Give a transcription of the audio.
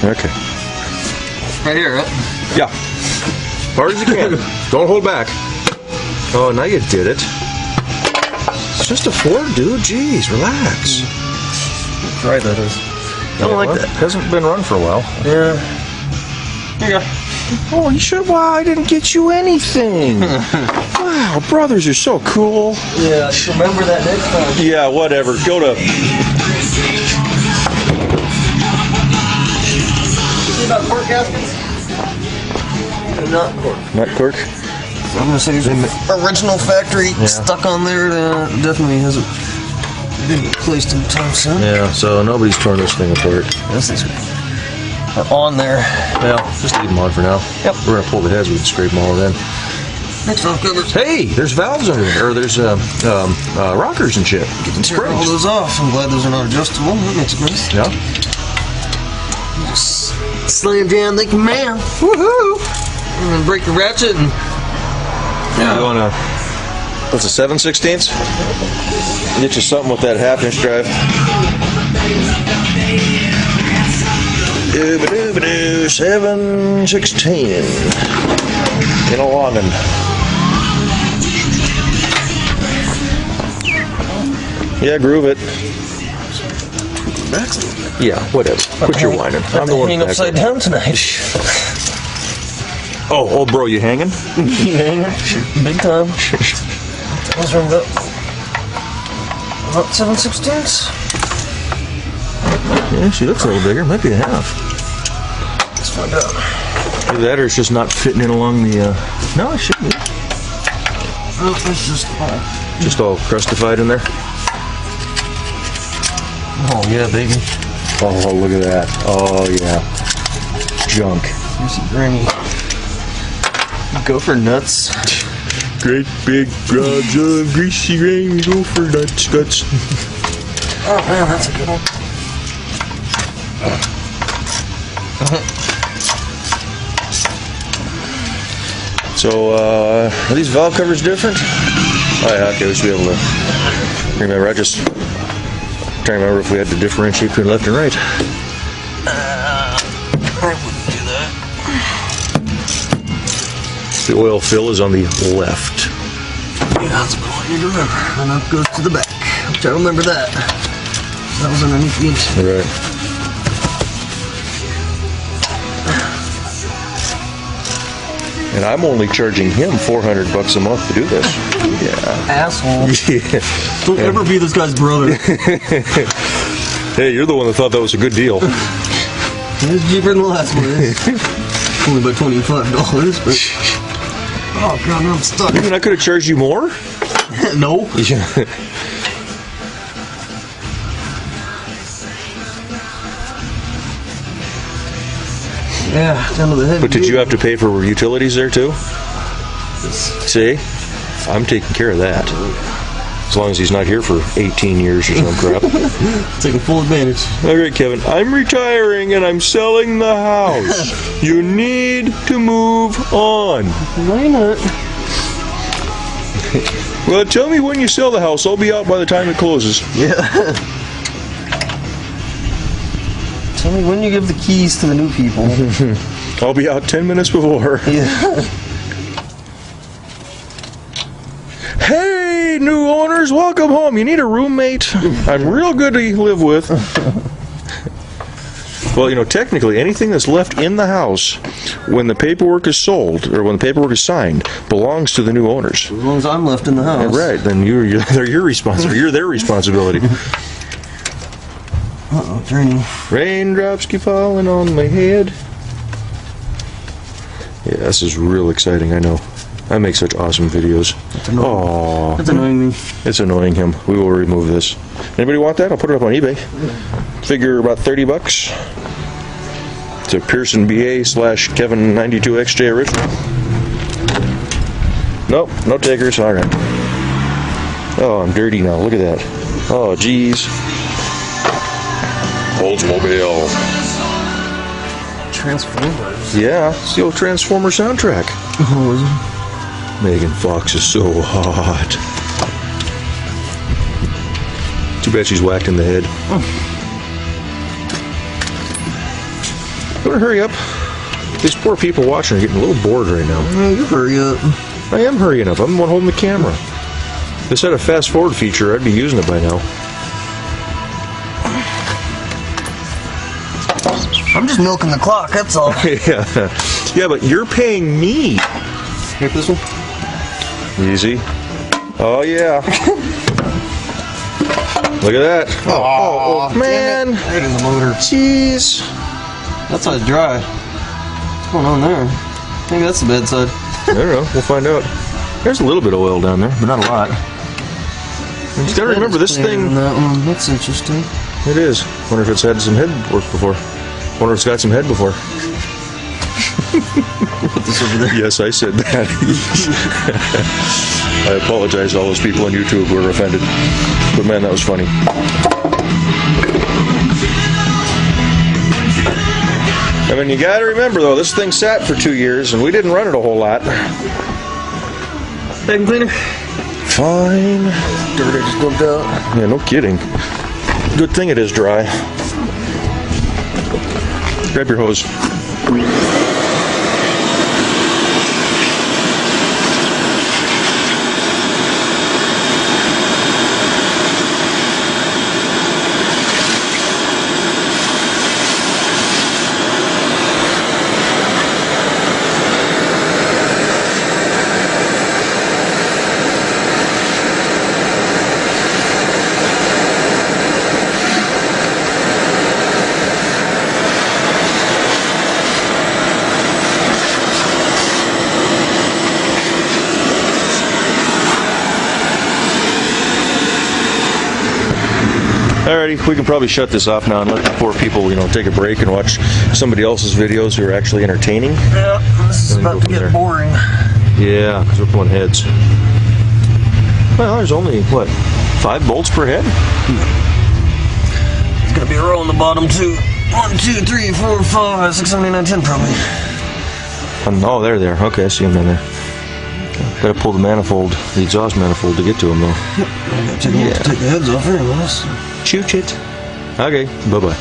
Okay. Right here, right? Yeah. Hard as you can. Don't hold back. Oh, now you did it. It's just a Ford, dude. Jeez, relax. Right, that is. I don't like that. Hasn't been run for a while. Yeah. Here you go. Oh, you should. Wow, I didn't get you anything. Wow, brothers are so cool. Yeah, remember that next time. Yeah, whatever. Go to. See about cork gaskets? Not cork. Not cork? I'm gonna say the original factory stuck on there. Definitely hasn't been replaced in time soon. Yeah, so nobody's torn this thing apart. This is on there. Well, just leave them on for now. Yep. We're gonna pull the heads, we can scrape them all in. Next valve covers. Hey, there's valves under there, or there's rockers and shit. Tear all Springs. those off. I'm glad those are not adjustable. That makes it nice. Yeah. Just slam jam like a man. Woohoo! And then break the ratchet and. You wanna? What's a 7/16? Get you something with that 1/2 inch drive. 7/16 in a long one. Yeah, groove it. Yeah, whatever. Quit your whining. I'm the one hang upside down tonight. Oh, bro, you hanging? Big time. What's wrong with about 7/16? Yeah, she looks a little bigger. Might be a 1/2. Let's find out. Either that or it's just not fitting in along the. No, it should be. Oh, it's Just all crustified in there. Oh yeah, baby. Oh, look at that. Oh yeah. Junk. Juicy Granny. Go for nuts. Great big gobs of greasy grain. Go for nuts, guts. Oh man, that's a good one. So, are these valve covers different? Oh yeah, okay, we should be able to remember. I just trying to remember if we had to differentiate between left and right. I wouldn't do that. The oil fill is on the left. Yeah, that's what I need to remember. And up goes to the back. I'll try to remember that. That was underneath the inside. Right. And I'm only charging him $400 a month to do this. Yeah. Asshole. Yeah. Don't ever be this guy's brother. Hey, you're the one that thought that was a good deal. It's cheaper than the last one. Only by $25, but. Oh god, I'm stuck. You mean I could have charged you more? No. Yeah. Yeah, down to the head. But did you have to pay for utilities there too? See? I'm taking care of that. As long as he's not here for 18 years or some crap. Taking full advantage. Alright, Kevin, I'm retiring and I'm selling the house. You need to move on. Why not? Well, tell me when you sell the house. I'll be out by the time it closes. Yeah. Tell me when you give the keys to the new people. I'll be out 10 minutes before. Yeah. Hey, new owners, welcome home. You need a roommate? I'm real good to live with. Well, you know, technically, anything that's left in the house when the paperwork is sold or when the paperwork is signed belongs to the new owners. As long as I'm left in the house. Right, then they're your responsibility. You're their responsibility. Uh-oh, turning. Raindrops keep falling on my head. Yeah, this is real exciting, I know. I make such awesome videos. Oh, That's annoying me. it's annoying him. We will remove this. Anybody want that? I'll put it up on eBay. Figure about $30. It's a Pearson BA / Kevin 92XJ original. Nope, no takers. All right. Oh, I'm dirty now. Look at that. Oh, geez. Oldsmobile. Transformers. Yeah, it's the old Transformer soundtrack. Oh, is it? Megan Fox is so hot. Too bad she's whacked in the head. Better hurry up. These poor people watching are getting a little bored right now. Yeah, you hurry up. I am hurrying up. I'm the one holding the camera. If this had a fast forward feature, I'd be using it by now. I'm just milking the clock, that's all. Yeah, but you're paying me. Take this one? Easy. Oh, yeah. Look at that. Oh man. Right in the motor. Jeez. That side's dry. What's going on there? Maybe that's the bad side. I don't know. We'll find out. There's a little bit of oil down there, but not a lot. You gotta remember this thing. That one. That's interesting. It is. Wonder if it's had some head work before. Wonder if it's got some head before. Put this over there. Yes, I said that. I apologize to all those people on YouTube who were offended. But man, that was funny. I mean, you gotta remember though, this thing sat for 2 years and we didn't run it a whole lot. Vacuum cleaner? Fine. Dirt I just dumped out. Yeah, no kidding. Good thing it is dry. Grab your hose. Alrighty, we can probably shut this off now and let the poor people, take a break and watch somebody else's videos who are actually entertaining. Yeah, this is about to get boring. Yeah, because we're pulling heads. Well, there's only, 5 bolts per head? It's gonna be a row on the bottom too. 1, 2, 3, 4, 5, 6, 7, 8, 9, 10 probably. Oh, they're there. Okay, I see them down there. Gotta pull the manifold, the exhaust manifold to get to them though. I gotta take the heads off anyways. Shoot it. Okay, bye-bye.